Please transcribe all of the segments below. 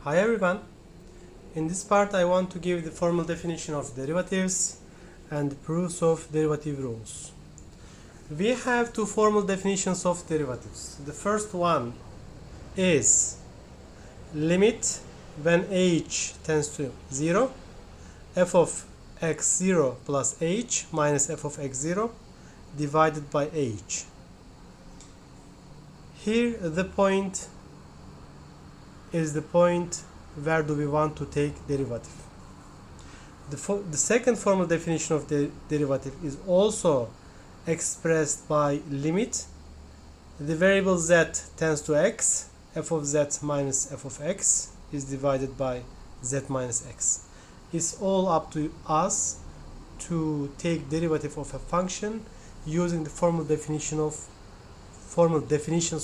Hi everyone. In this part I want to give the formal definition of derivatives and proofs of derivative rules. We have two formal definitions of derivatives. The first one is limit when h tends to 0, f of x0 plus h minus f of x0 divided by h. Here the point is the point where do we want to take derivative. The second formal definition of the derivative is also expressed by limit. The variable z tends to x, f of z minus f of x is divided by z minus x. It's all up to us to take derivative of a function using the formal definitions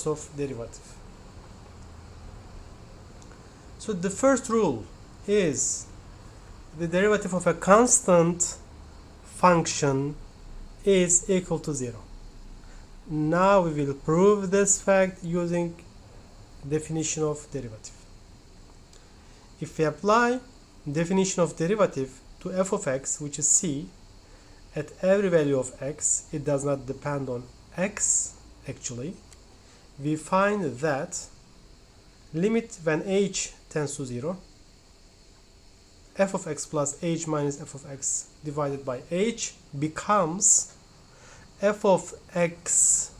of derivative. So the first rule is the derivative of a constant function is equal to 0. Now we will prove this fact using definition of derivative. If we apply definition of derivative to f of x, which is c, at every value of x, it does not depend on x actually, we find that limit when h tends to 0, f of x plus h minus f of x divided by h becomes f of x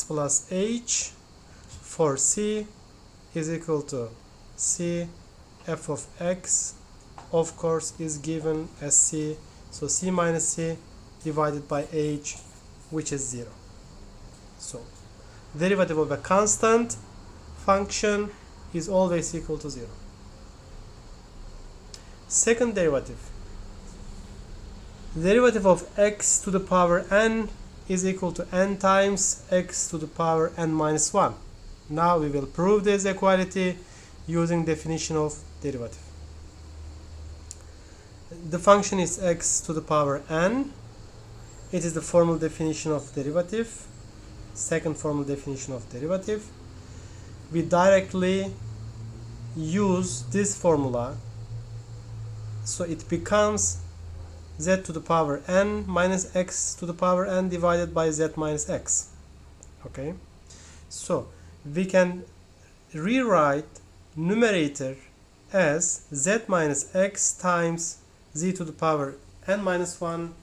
plus h for c is equal to c f of x, of course, is given as c, so c minus c divided by h, which is 0. So derivative of a constant function is always equal to 0. Second derivative. Derivative of x to the power n is equal to n times x to the power n minus 1. Now we will prove this equality using definition of derivative. The function is x to the power n. It is the formal definition of derivative. Second formal definition of derivative. We directly use this formula, so it becomes z to the power n minus x to the power n divided by z minus x. Okay, so we can rewrite numerator as z minus x times z to the power n minus 1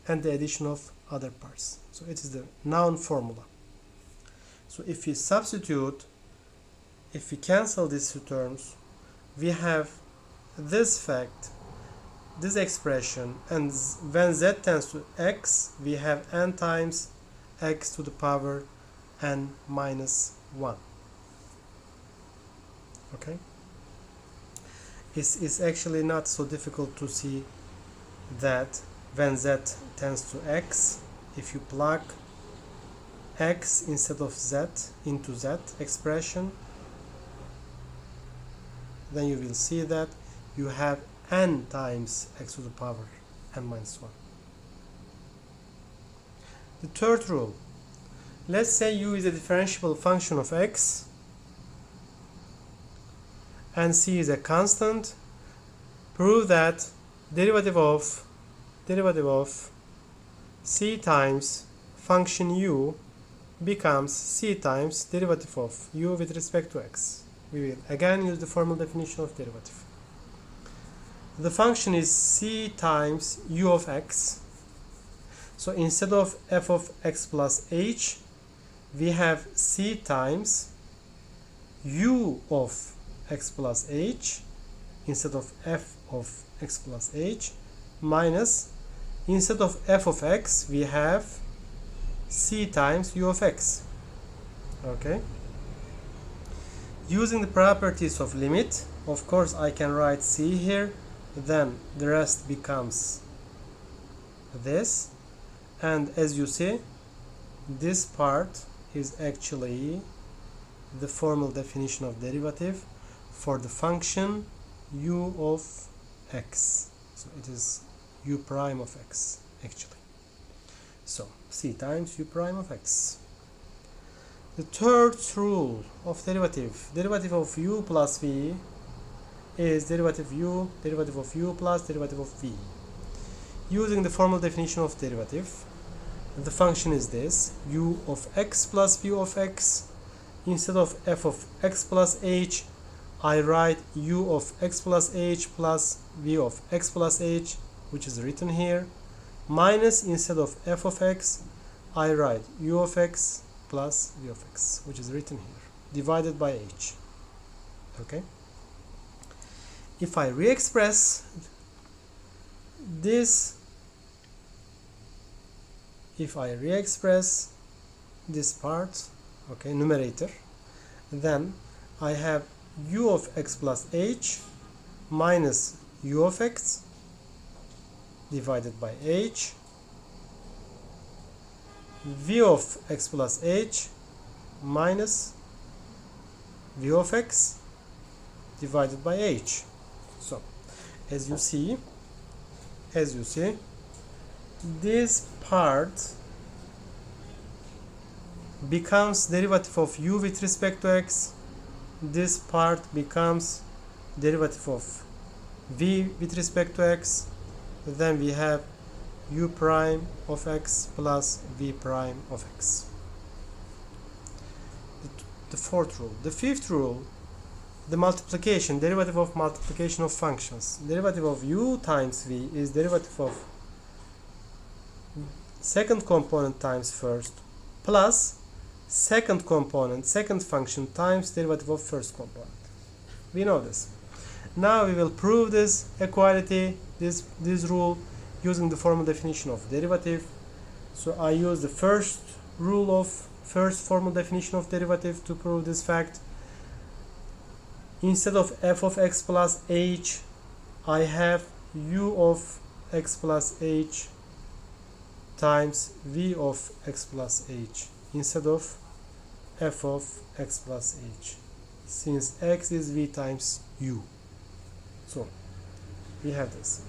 and the addition of other parts. So it is the noun formula. So if we substitute, if we cancel these two terms, we have this fact, this expression, and when z tends to x, we have n times x to the power n minus 1. Okay? It's actually not so difficult to see that when z tends to x, if you plug x instead of z into z expression, then you will see that you have n times x to the power n minus 1. The third rule. Let's say u is a differentiable function of x and c is a constant. Prove that derivative of c times function u becomes c times derivative of u with respect to x. We will again use the formal definition of derivative. The function is c times u of x. So instead of f of x plus h, we have c times u of x plus h instead of f of x plus h, minus, instead of f of x, we have c times u of x. Okay? Using the properties of limit, of course I can write c here, then the rest becomes this, and as you see, this part is actually the formal definition of derivative for the function u of x. So it is u prime of x actually. So c times u prime of x. The third rule of derivative of u plus v is derivative of u plus derivative of v. Using the formal definition of derivative, the function is this: u of x plus v of x. Instead of f of x plus h, I write u of x plus h plus v of x plus h, which is written here, minus, instead of f of x, I write u of x plus v of x, which is written here, divided by h. Okay? If I re-express this, part, okay, numerator, then I have u of x plus h minus u of x divided by h, v of x plus h minus v of x divided by h. So as you see, this part becomes derivative of u with respect to x, this part becomes derivative of v with respect to x, then we have u prime of x plus v prime of x. The fourth rule. The fifth rule, the multiplication, derivative of multiplication of functions. Derivative of u times v is derivative of second component times first plus second component, second function times derivative of first component. We know this. Now we will prove this equality, this rule, using the formal definition of derivative. So I use the first formal definition of derivative to prove this fact. Instead of f of x plus h, I have u of x plus h times v of x plus h instead of f of x plus h, since x is v times u. So we have this.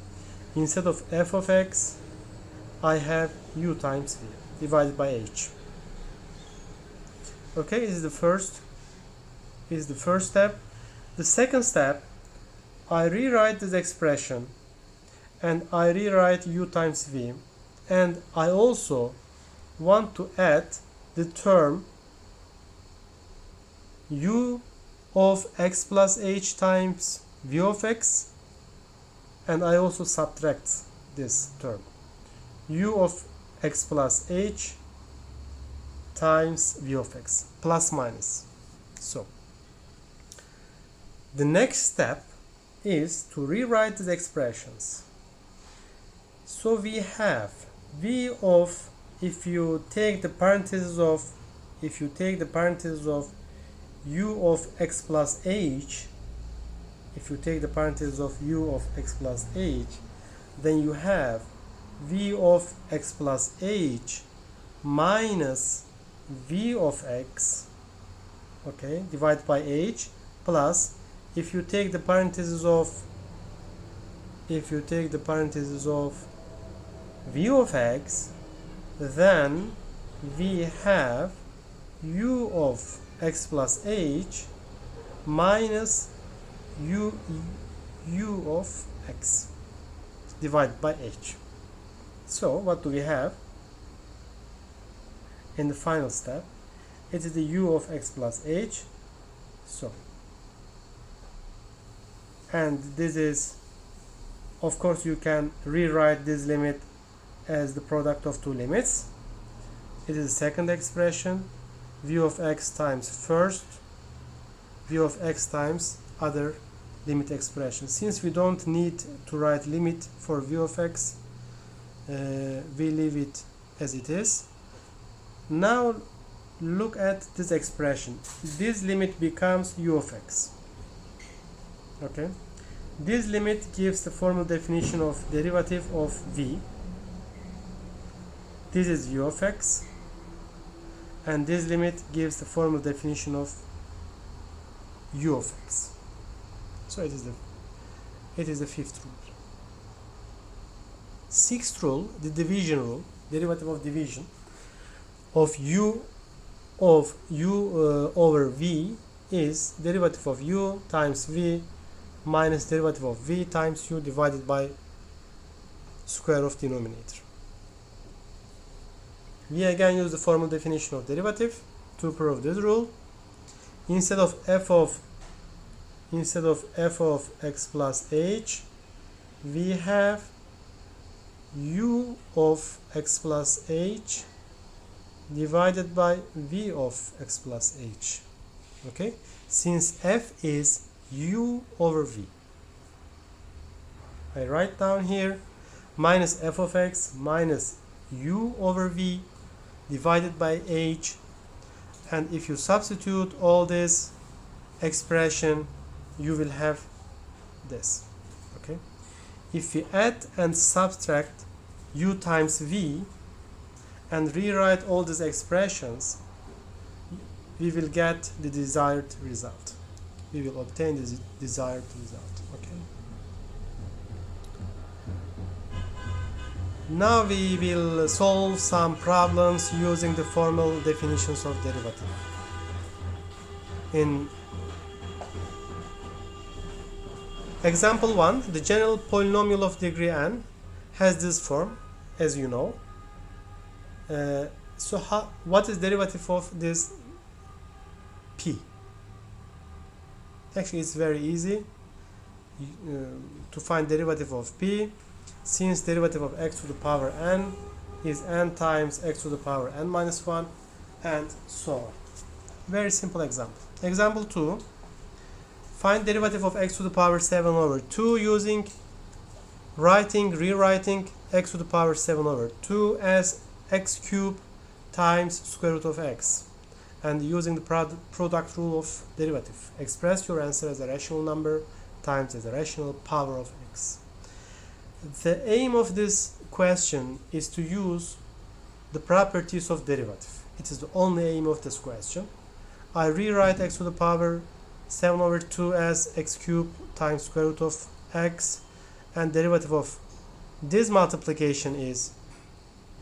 Instead of f of x, I have u times v divided by h. Okay, this is the first step. The second step, I rewrite this expression and I rewrite u times v, and I also want to add the term u of x plus h times v of x, and I also subtract this term u of x plus h times v of x, plus minus. So the next step is to rewrite these expressions. So we have v of, if you take the parentheses of u of x plus h, then you have v of x plus h minus v of x, okay, divided by h, plus, if you take the parentheses of v of x, then we have u of x plus h minus u of x divided by h. So what do we have in the final step? It is the u of x plus h. So, and this is, of course, you can rewrite this limit as the product of two limits. It is the second expression, v of x times first, v of x times other limit expression. Since we don't need to write limit for v of x, we leave it as it is. Now look at this expression. This limit becomes u of x. Okay, this limit gives the formal definition of derivative of v. This is u of x, and this limit gives the formal definition of u of x. So it is the fifth rule. Sixth rule, the division rule, derivative of division. of u over v is derivative of u times v minus derivative of v times u divided by square of denominator. We again use the formal definition of derivative to prove this rule. Instead of f of x plus h, we have u of x plus h divided by v of x plus h. Okay, since f is u over v, I write down here minus f of x minus u over v divided by h, and if you substitute all this expression, you will have this. Okay, if we add and subtract u times v and rewrite all these expressions, we will get the desired result. We will obtain the desired result. Okay. Now we will solve some problems using the formal definitions of derivative. In example 1, the general polynomial of degree n has this form, as you know. What is derivative of this p? Actually, it's very easy to find derivative of p, since derivative of x to the power n is n times x to the power n minus 1, and so on. Very simple example. Example 2, find derivative of x to the power 7 over 2 using rewriting x to the power 7 over 2 as x cubed times square root of x, and using the product rule of derivative. Express your answer as a rational number times as a rational power of x. The aim of this question is to use the properties of derivative. It is the only aim of this question. I rewrite x to the power 7 over 2 as x cubed times square root of x, and derivative of this multiplication is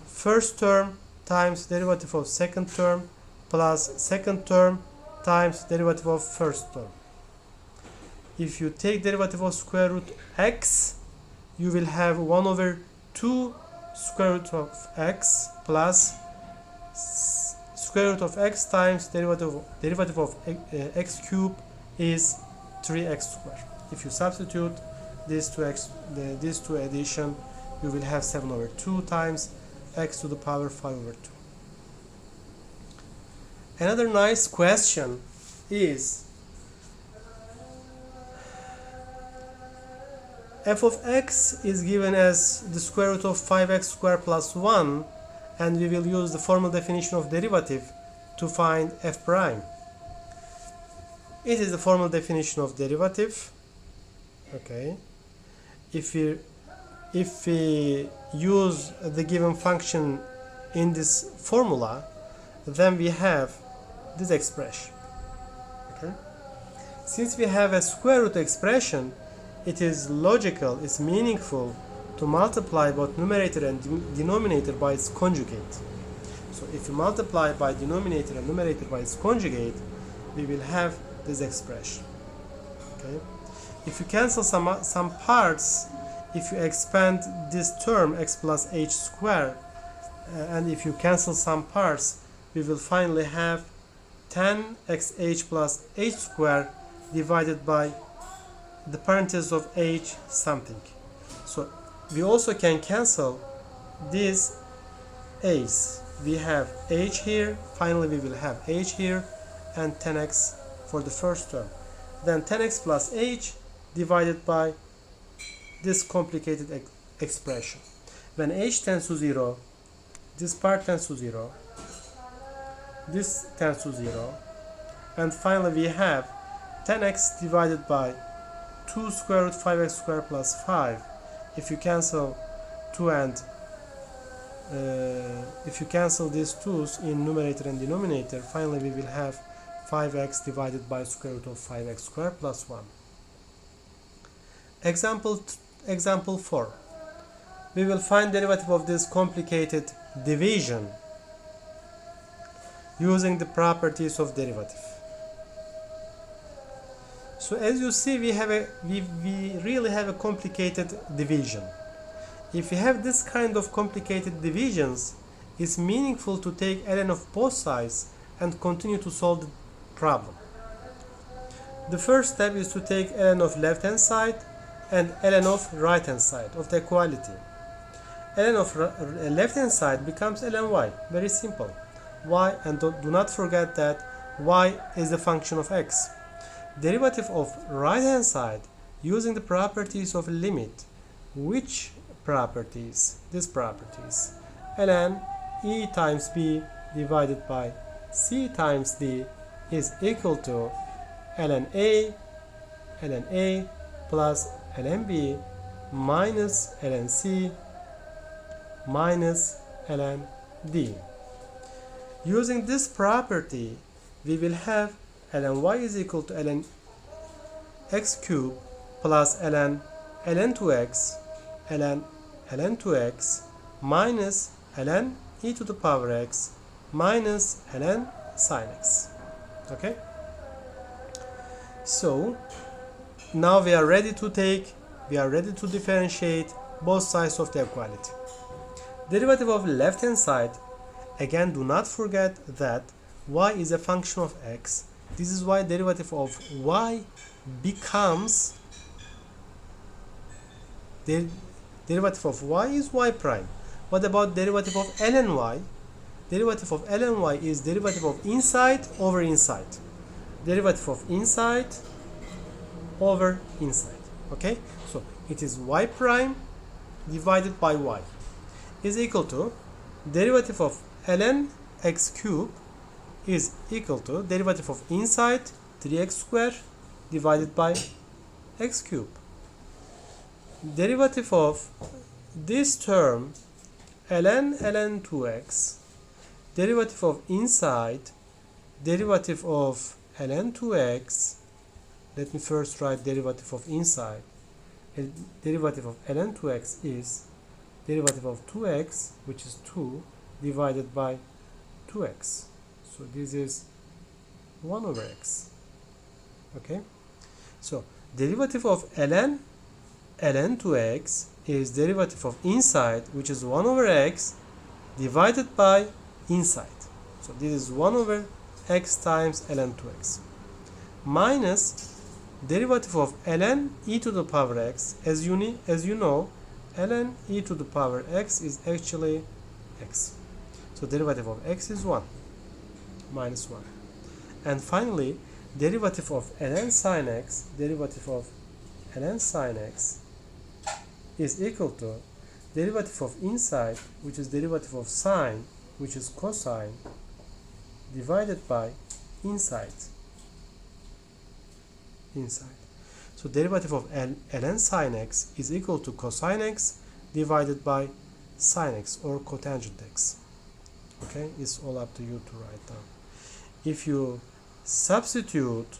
first term times derivative of second term plus second term times derivative of first term. If you take derivative of square root x, you will have 1 over 2 square root of x plus square root of x times derivative of x cubed is 3x squared. If you substitute these two addition, you will have 7 over 2 times x to the power 5 over 2. Another nice question is f of x is given as the square root of 5x squared plus 1, and we will use the formal definition of derivative to find f prime. It is the formal definition of derivative. Okay. If we use the given function in this formula, then we have this expression. Okay. Since we have a square root expression, it is logical, it's meaningful to multiply both numerator and denominator by its conjugate. So if you multiply by denominator and numerator by its conjugate, we will have this expression. Okay. If you cancel some parts, if you expand this term x plus h squared, and if you cancel some parts, we will finally have 10xh plus h squared divided by the parenthesis of h something. So we also can cancel these a's. We have h here, finally we will have h here, and 10x for the first term. Then 10x plus h divided by this complicated expression. When h tends to 0, this part tends to 0, this tends to 0, and finally we have 10x divided by 2 square root 5x squared plus 5. If you cancel 2 and if you cancel these 2's in numerator and denominator, finally we will have 5x divided by square root of 5x squared plus 1. Example 4. We will find derivative of this complicated division using the properties of derivative. So as you see, we really have a complicated division. If you have this kind of complicated divisions, it's meaningful to take ln of both sides and continue to solve the problem. The first step is to take ln of left hand side and ln of right hand side of the equality. Ln of left hand side becomes ln y, very simple. Y, and do not forget that y is the function of x. Derivative of right hand side using the properties of limit. Which properties? These properties. Ln e times b divided by c times d is equal to ln a plus ln b minus ln c minus ln d. Using this property, we will have ln y is equal to ln x cubed plus ln 2x ln 2x minus ln e to the power x minus ln sin x. Okay? So now we are ready to differentiate both sides of the equality. Derivative of left hand side, again, do not forget that y is a function of x. This is why derivative of y becomes derivative of y is y prime. What about derivative of ln y? Derivative of ln y is derivative of inside over inside. Derivative of inside over inside. Okay? So it is y prime divided by y is equal to derivative of ln x cubed is equal to derivative of inside 3x squared divided by x cubed. Derivative of this term ln 2x, derivative of inside, derivative of ln 2x, let me first write derivative of inside. Derivative of ln 2x is derivative of 2x, which is 2, divided by 2x. So this is 1 over x. Okay? So derivative of ln 2x is derivative of inside, which is 1 over x, divided by inside. So this is 1 over x times ln 2x. Minus derivative of ln e to the power x. As you know, ln e to the power x is actually x. So derivative of x is 1 minus 1. And finally, derivative of ln sin x, derivative of ln sin x is equal to derivative of inside, which is derivative of sine, which is cosine, divided by inside. So derivative of ln sin x is equal to cosine x divided by sin x or cotangent x. Okay, it's all up to you to write down. If you substitute,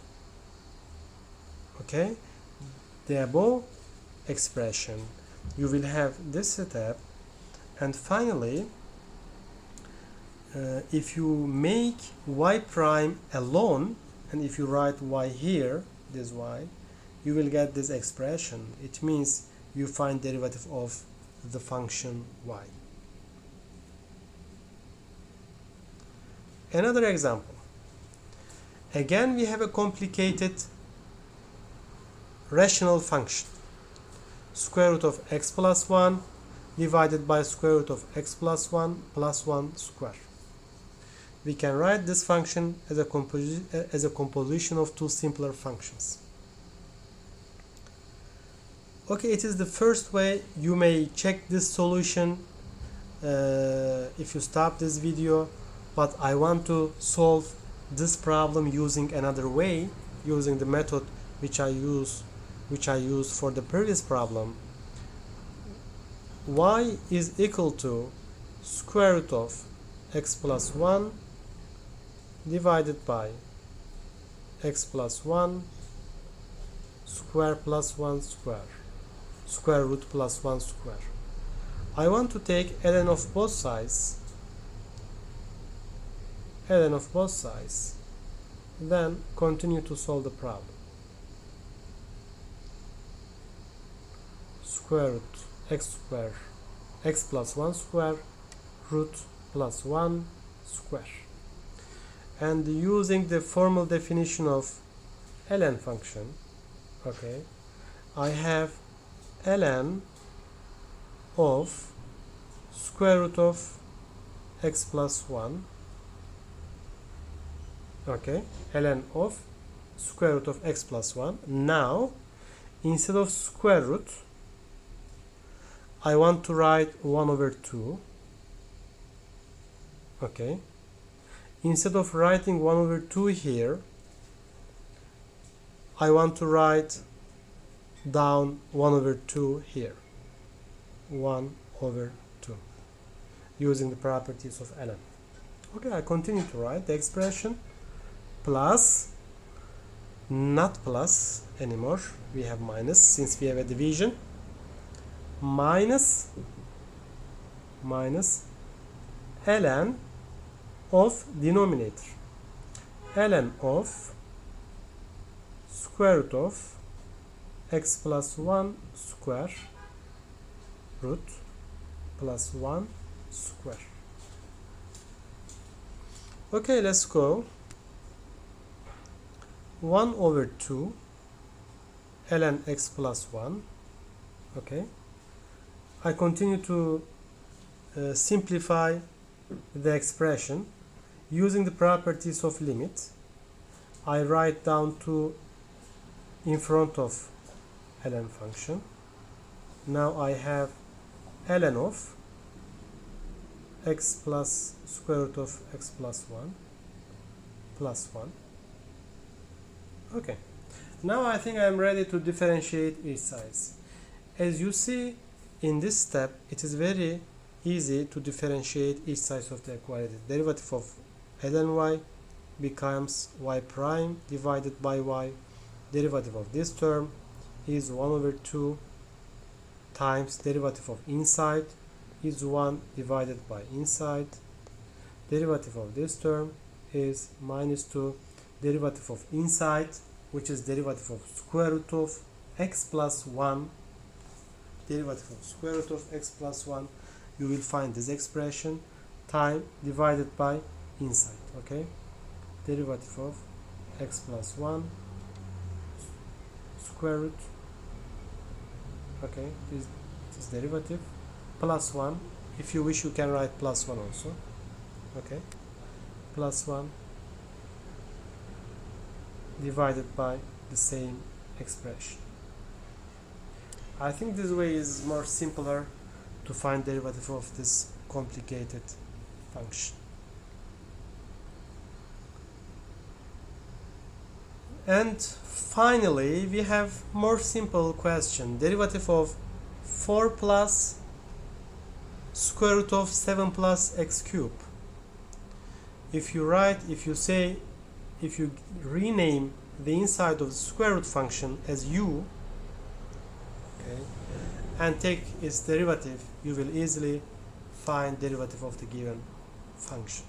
okay, the above expression, you will have this step. And finally, if you make y prime alone, and if you write y here, this y, you will get this expression. It means you find derivative of the function y. Another example. Again, we have a complicated rational function. Square root of x plus 1 divided by square root of x plus 1 plus 1 square. We can write this function as a composition of two simpler functions. Okay, it is the first way you may check this solution if you stop this video, but I want to solve this problem using another way, using the method which I used for the previous problem. Y is equal to square root of x plus 1 divided by x plus 1 square plus 1 square, square root plus 1 square. I want to take ln of both sides. ln of both sides. Then continue to solve the problem. Square root x square, x plus 1 square, root plus 1 square. And using the formal definition of ln function, okay, I have ln of square root of x plus 1, okay, ln of square root of x plus 1. Now, instead of square root, I want to write 1 over 2, okay. Instead of writing 1 over 2 here, I want to write down 1 over 2 here. 1 over 2. Using the properties of ln. Okay, I continue to write the expression plus, not plus anymore, we have minus since we have a division, minus ln of denominator, ln of square root of x plus 1 square root plus 1 square. Okay, let's go. 1 over 2 ln x plus 1. Okay, I continue to simplify the expression using the properties of limit. I write down 2 in front of ln function. Now I have ln of x plus square root of x plus 1 plus 1. Okay, now I think I am ready to differentiate each side. As you see in this step, it is very easy to differentiate each side of the equality. Derivative of ln y becomes y prime divided by y. Derivative of this term is 1 over 2 times derivative of inside is 1 divided by inside. Derivative of this term is minus 2 derivative of inside, which is derivative of square root of x plus 1. Derivative of square root of x plus 1, you will find this expression, time divided by inside. Okay, derivative of x plus 1 square root, okay, this derivative, plus 1. If you wish, you can write plus 1 also. Okay, plus 1 divided by the same expression. I think this way is more simpler to find derivative of this complicated function. And finally, we have more simple question. Derivative of 4 plus square root of 7 plus x cube. If you rename the inside of the square root function as u, okay, and take its derivative, you will easily find derivative of the given function.